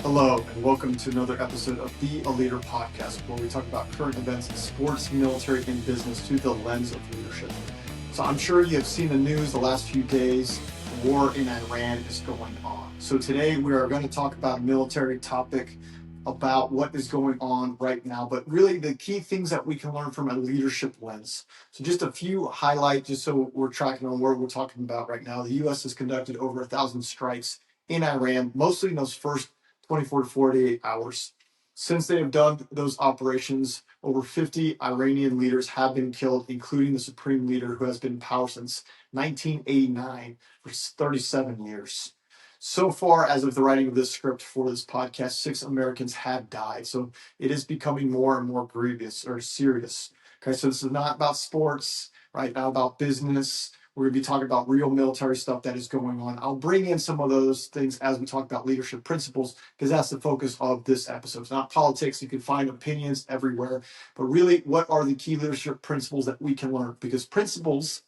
Hello, and welcome to another episode of the A Leader podcast, where we talk about current events in sports, military, and business through the lens of leadership. So I'm sure you have seen the news the last few days. War in Iran is going on. So today we are going to talk about a military topic about what is going on right now, but really the key things that we can learn from a leadership lens. So just a few highlights, just so we're tracking on where we're talking about right now. The U.S. has conducted over 1,000 strikes in Iran, mostly in those first 24 to 48 hours. Since they have done those operations, over 50 Iranian leaders have been killed, including the supreme leader who has been in power since 1989 for 37 years. So far, as of the writing of this script for this podcast, 6 Americans have died. So it is becoming more and more grievous or serious. Okay, so this is not about sports, right? Not about business. We're going to be talking about real military stuff that is going on. I'll bring in some of those things as we talk about leadership principles, because that's the focus of this episode. It's not politics. You can find opinions everywhere. But really, what are the key leadership principles that we can learn? Because principles,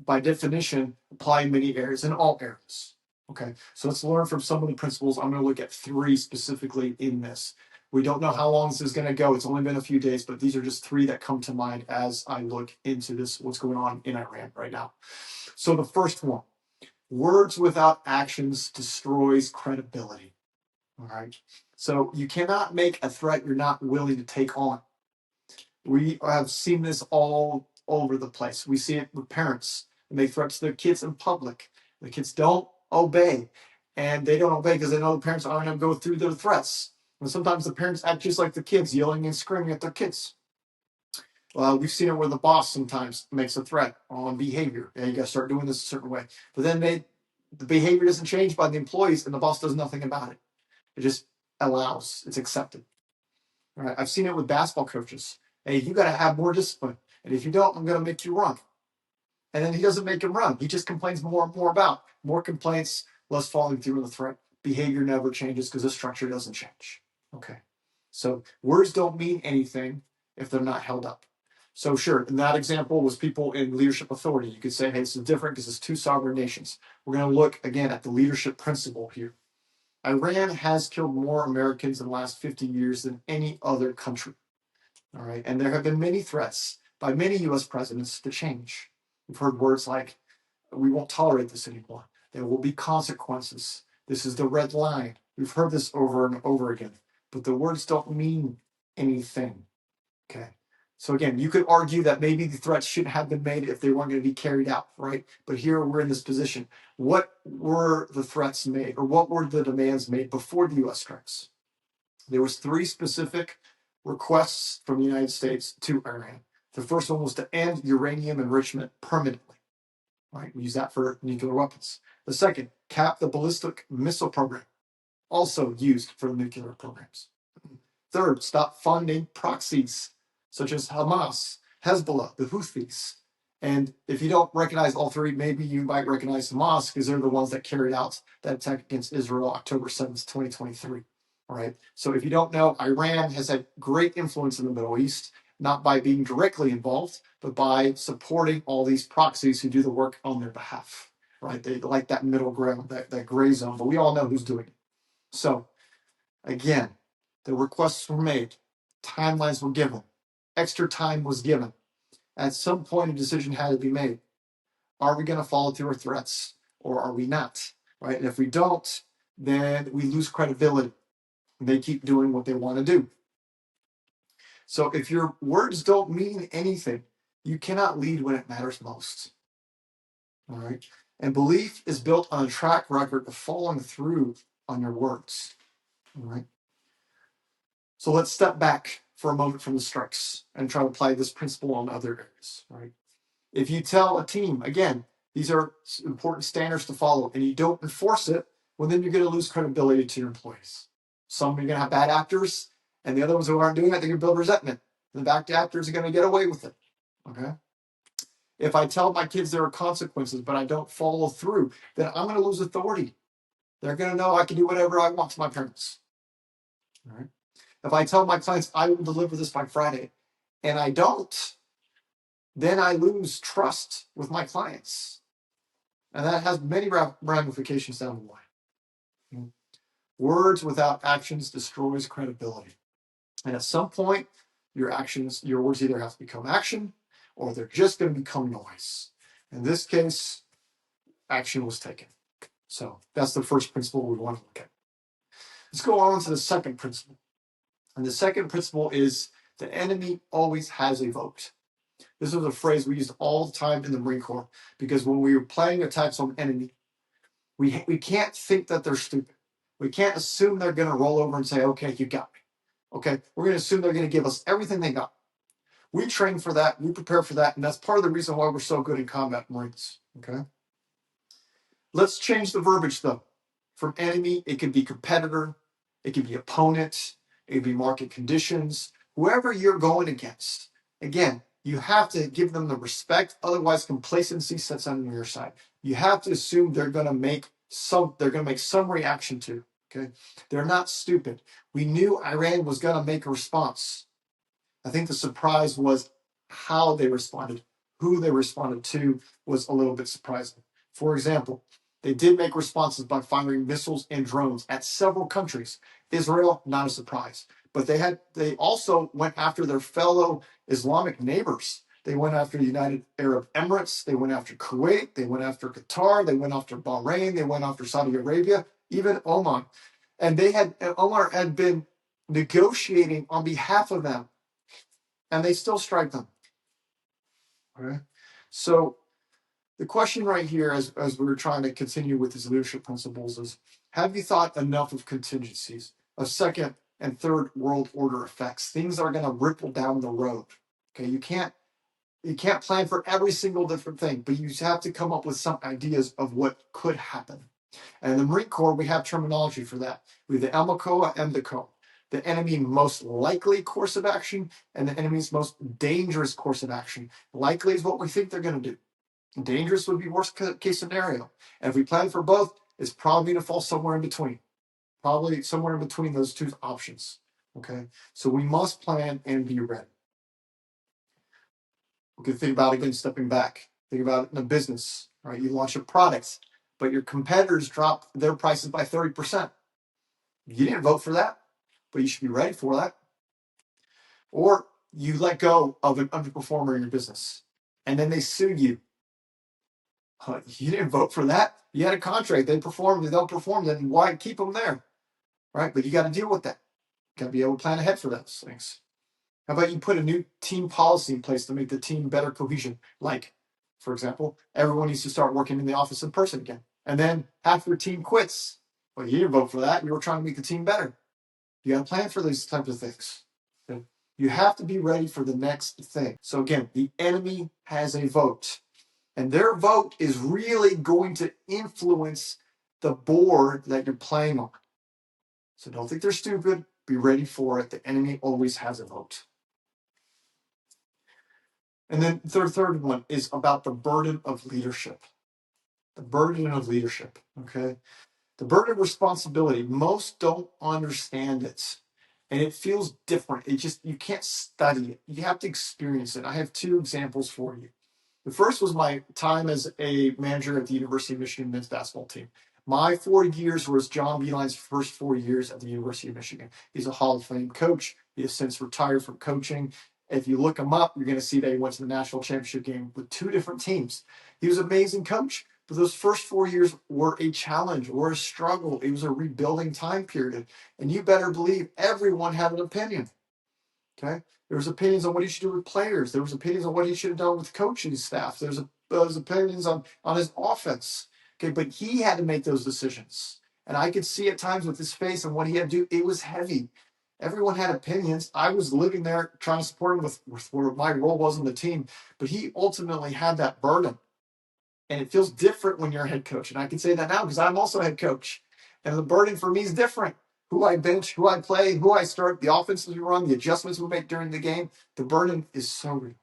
by definition, apply in many areas, in all areas. Okay, so let's learn from some of the principles. I'm going to look at 3 specifically in this. We don't know how long this is going to go. It's only been a few days, but these are just 3 that come to mind as I look into this, what's going on in Iran right now. So the first one, words without actions destroys credibility. All right. So you cannot make a threat you're not willing to take on. We have seen this all over the place. We see it with parents. They make threats to their kids in public. The kids don't obey. And they don't obey because they know the parents aren't going to go through their threats. And sometimes the parents act just like the kids, yelling and screaming at their kids. We've seen it where the boss sometimes makes a threat on behavior. You got to start doing this a certain way. But then the behavior doesn't change by the employees, and the boss does nothing about it. It just allows. It's accepted. All right. I've seen it with basketball coaches. Hey, you got to have more discipline, and if you don't, I'm going to make you run. And then he doesn't make him run. He just complains more and more about more complaints, less following through on the threat. Behavior never changes because the structure doesn't change. Okay. So words don't mean anything if they're not held up. So sure, in that example was people in leadership authority. You could say, hey, this is different because it's 2 sovereign nations. We're going to look again at the leadership principle here. Iran has killed more Americans in the last 50 years than any other country. All right. And there have been many threats by many US presidents to change. We've heard words like, we won't tolerate this anymore. There will be consequences. This is the red line. We've heard this over and over again, but the words don't mean anything. Okay. So again, you could argue that maybe the threats shouldn't have been made if they weren't going to be carried out, right? But here we're in this position. What were the threats made, or what were the demands made before the U.S. strikes? There was 3 specific requests from the United States to Iran. The first one was to end uranium enrichment permanently. Right? We use that for nuclear weapons. The second, cap the ballistic missile program, also used for nuclear programs. Third, stop funding proxies such as Hamas, Hezbollah, the Houthis. And if you don't recognize all 3, maybe you might recognize Hamas because they're the ones that carried out that attack against Israel October 7th, 2023. All right. So if you don't know, Iran has had great influence in the Middle East, not by being directly involved, but by supporting all these proxies who do the work on their behalf. Right. They like that middle ground, that gray zone, but we all know who's doing it. So again, the requests were made, timelines were given, extra time was given. At some point, a decision had to be made. Are we going to follow through our threats or are we not? Right? And if we don't, then we lose credibility. They keep doing what they want to do. So if your words don't mean anything, you cannot lead when it matters most. All right? And belief is built on a track record of following through on your words. All right? So let's step back for a moment from the strikes and try to apply this principle on other areas. Right? If you tell a team, again, these are important standards to follow, and you don't enforce it, well, then you're going to lose credibility to your employees. Some are going to have bad actors, and the other ones who aren't doing it, they're going to build resentment. The bad actors are going to get away with it. Okay? If I tell my kids there are consequences, but I don't follow through, then I'm going to lose authority. They're going to know I can do whatever I want to my parents. All right? If I tell my clients I will deliver this by Friday, and I don't, then I lose trust with my clients. And that has many ramifications down the line. Words without actions destroys credibility. And at some point, your words either have to become action or they're just going to become noise. In this case, action was taken. So that's the first principle we want to look at. Let's go on to the second principle. And the second principle is the enemy always has a vote. This was a phrase we used all the time in the Marine Corps because when we were planning attacks on the enemy, we can't think that they're stupid. We can't assume they're going to roll over and say, okay, you got me. Okay, we're going to assume they're going to give us everything they got. We train for that. We prepare for that. And that's part of the reason why we're so good in combat Marines. Okay. Let's change the verbiage though. From enemy, it could be competitor. It could be opponent. It could be market conditions. Whoever you're going against. Again, you have to give them the respect. Otherwise, complacency sets on your side. You have to assume they're going to make some reaction to. Okay. They're not stupid. We knew Iran was going to make a response. I think the surprise was how they responded. Who they responded to was a little bit surprising. For example, they did make responses by firing missiles and drones at several countries. Israel, not a surprise. But they also went after their fellow Islamic neighbors. They went after the United Arab Emirates. They went after Kuwait. They went after Qatar. They went after Bahrain. They went after Saudi Arabia, even Oman. And Omar had been negotiating on behalf of them. And they still strike them. Okay. So the question right here, as we were trying to continue with these leadership principles, is: have you thought enough of contingencies, of second and third world order effects, things that are going to ripple down the road? Okay, you can't plan for every single different thing, but you have to come up with some ideas of what could happen. And in the Marine Corps, we have terminology for that. We have the EMCO and the CO. The enemy most likely course of action and the enemy's most dangerous course of action. Likely is what we think they're going to do. Dangerous would be worst case scenario. And if we plan for both, it's probably going to fall somewhere in between. Probably somewhere in between those two options. Okay, so we must plan and be ready. We can think about, again, stepping back. Think about it in a business, right? You launch a product, but your competitors drop their prices by 30%. You didn't vote for that, but you should be ready for that. Or you let go of an underperformer in your business, and then they sue you. You didn't vote for that. You had a contract. They performed. They don't perform. Then why keep them there, right? But you got to deal with that. You got to be able to plan ahead for those things. How about you put a new team policy in place to make the team better cohesion? Like, for example, everyone needs to start working in the office in person again. And then half your team quits. Well, you didn't vote for that. You were trying to make the team better. You got to plan for these types of things. Okay? You have to be ready for the next thing. So again, the enemy has a vote. And their vote is really going to influence the board that you're playing on. So don't think they're stupid. Be ready for it. The enemy always has a vote. And then the third one is about the burden of leadership. The burden of leadership, okay? The burden of responsibility. Most don't understand it. And it feels different. You can't study it. You have to experience it. I have two examples for you. The first was my time as a manager at the University of Michigan men's basketball team. My 4 years was John Beeline's first 4 years at the University of Michigan. He's a Hall of Fame coach. He has since retired from coaching. If you look him up, you're going to see that he went to the national championship game with 2 different teams. He was an amazing coach, but those first 4 years were a challenge, were a struggle. It was a rebuilding time period. And you better believe everyone had an opinion. Okay? There was opinions on what he should do with players. There was opinions on what he should have done with coaching staff. There was opinions on his offense. Okay, but he had to make those decisions. And I could see at times with his face and what he had to do, it was heavy. Everyone had opinions. I was living there trying to support him with where my role was in the team, but he ultimately had that burden. And it feels different when you're a head coach. And I can say that now because I'm also a head coach. And the burden for me is different. Who I bench, who I play, who I start, the offenses we run, the adjustments we make during the game. The burden is so real.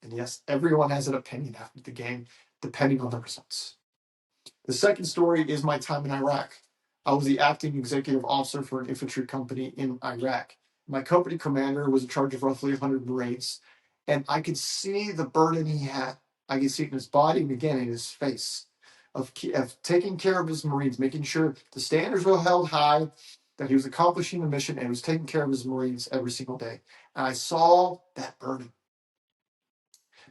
And yes, everyone has an opinion after the game, depending on the results. The second story is my time in Iraq. I was the acting executive officer for an infantry company in Iraq. My company commander was in charge of roughly 100 Marines. And I could see the burden he had. I could see it in his body and again in his face. of taking care of his Marines, making sure the standards were held high, that he was accomplishing the mission, and he was taking care of his Marines every single day. And I saw that burden.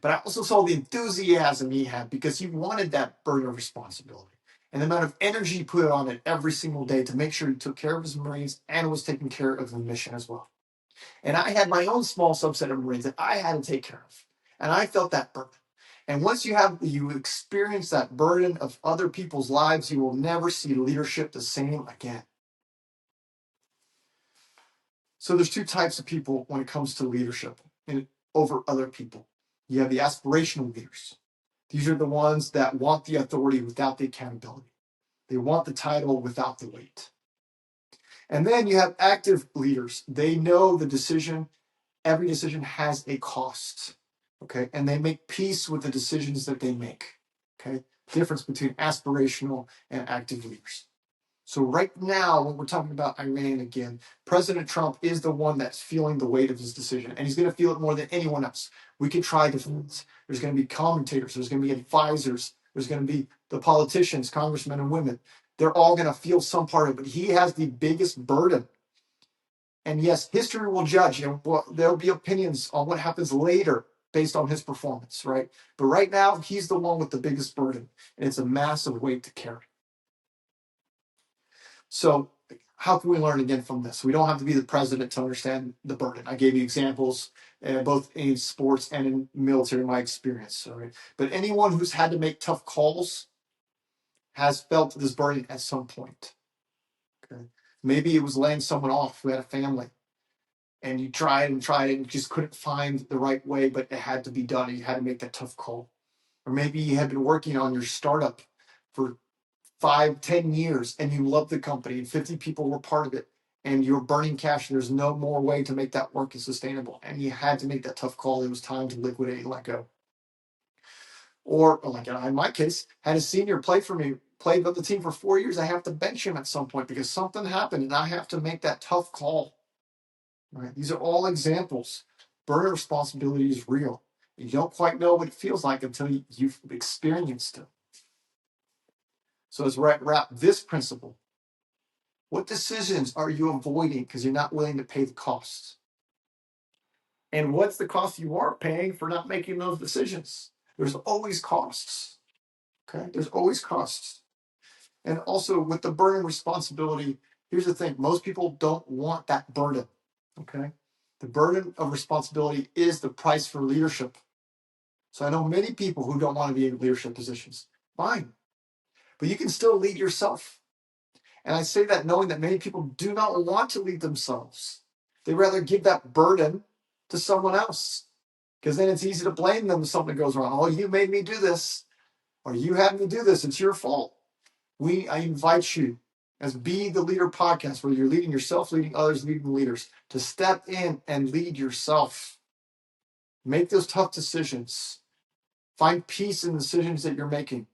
But I also saw the enthusiasm he had because he wanted that burden of responsibility and the amount of energy he put on it every single day to make sure he took care of his Marines and was taking care of the mission as well. And I had my own small subset of Marines that I had to take care of. And I felt that burden. And once you experience that burden of other people's lives, you will never see leadership the same again. So there's two types of people when it comes to leadership over other people. You have the aspirational leaders. These are the ones that want the authority without the accountability. They want the title without the weight. And then you have active leaders. They know every decision has a cost. Okay. And they make peace with the decisions that they make. Okay. Difference between aspirational and active leaders. So right now, when we're talking about Iran again, President Trump is the one that's feeling the weight of his decision, and he's going to feel it more than anyone else. We can try defense. There's going to be commentators. There's going to be advisors. There's going to be the politicians, congressmen and women. They're all going to feel some part of it. He has the biggest burden. And yes, history will judge. There'll be opinions on what happens later based on his performance, right? But right now, he's the one with the biggest burden, and it's a massive weight to carry. So how can we learn again from this? We don't have to be the president to understand the burden. I gave you examples both in sports and in military, my experience. All right? But anyone who's had to make tough calls has felt this burden at some point. Okay? Maybe it was laying someone off who had a family, and you tried and you just couldn't find the right way, but it had to be done, and you had to make that tough call. Or maybe you had been working on your startup for 5-10 years and you love the company and 50 people were part of it and you're burning cash. There's no more way to make that work as sustainable. And you had to make that tough call. It was time to liquidate and let go. Or like in my case, had a senior played with the team for 4 years. I have to bench him at some point because something happened and I have to make that tough call. Right? These are all examples. Burden responsibility is real. You don't quite know what it feels like until you've experienced it. So as we wrap this principle, what decisions are you avoiding because you're not willing to pay the costs? And what's the cost you are paying for not making those decisions? There's always costs. Okay, there's always costs. And also with the burden responsibility, here's the thing: most people don't want that burden. Okay, the burden of responsibility is the price for leadership. So I know many people who don't want to be in leadership positions. Fine, but you can still lead yourself. And I say that knowing that many people do not want to lead themselves. They rather give that burden to someone else because then it's easy to blame them if something goes wrong. Oh, you made me do this, or you had me do this. It's your fault. I invite you, as Be the Leader podcast, where you're leading yourself, leading others, leading leaders, to step in and lead yourself. Make those tough decisions. Find peace in the decisions that you're making.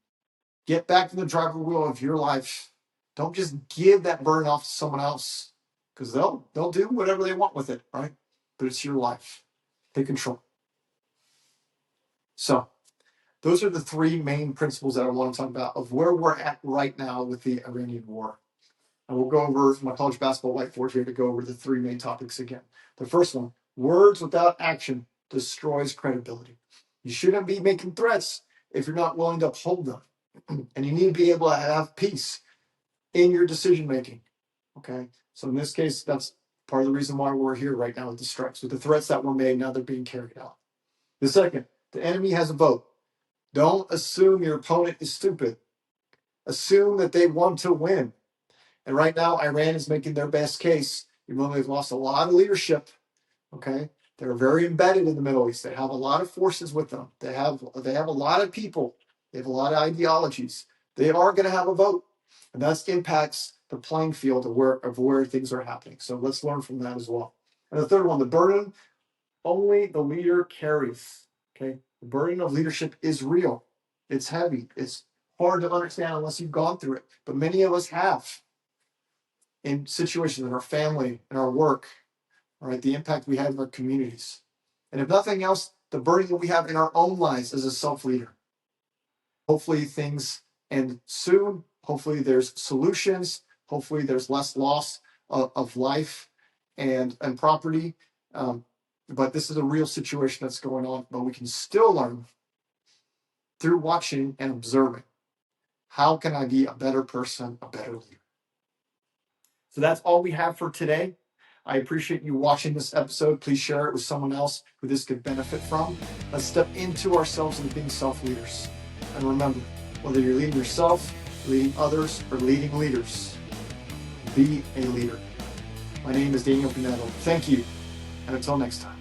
Get back to the driver wheel of your life. Don't just give that burden off to someone else because they'll do whatever they want with it, right? But it's your life. Take control. So those are the three main principles that I want to talk about of where we're at right now with the Iranian war. And we'll go over my college basketball whiteboard here to go over the three main topics again. The first one, words without action destroys credibility. You shouldn't be making threats if you're not willing to uphold them. And you need to be able to have peace in your decision making. Okay. So in this case, that's part of the reason why we're here right now with the strikes, with the threats that were made. Now they're being carried out. The second, the enemy has a vote. Don't assume your opponent is stupid. Assume that they want to win. And right now, Iran is making their best case, even though they've lost a lot of leadership. Okay. They're very embedded in the Middle East. They have a lot of forces with them. They have a lot of people. They have a lot of ideologies. They are going to have a vote. And that impacts the playing field of where things are happening. So let's learn from that as well. And the third one, the burden only the leader carries. Okay. The burden of leadership is real. It's heavy. It's hard to understand unless you've gone through it. But many of us have in situations in our family, in our work, right? The impact we have in our communities. And if nothing else, the burden that we have in our own lives as a self-leader. Hopefully things And soon, hopefully there's solutions. Hopefully there's less loss of life and property. But this is a real situation that's going on. But we can still learn through watching and observing. How can I be a better person, a better leader? So that's all we have for today. I appreciate you watching this episode. Please share it with someone else who this could benefit from. Let's step into ourselves and being self-leaders. And remember, whether you're leading yourself, leading others, or leading leaders, be a leader. My name is Daniel Pinedo. Thank you, and until next time.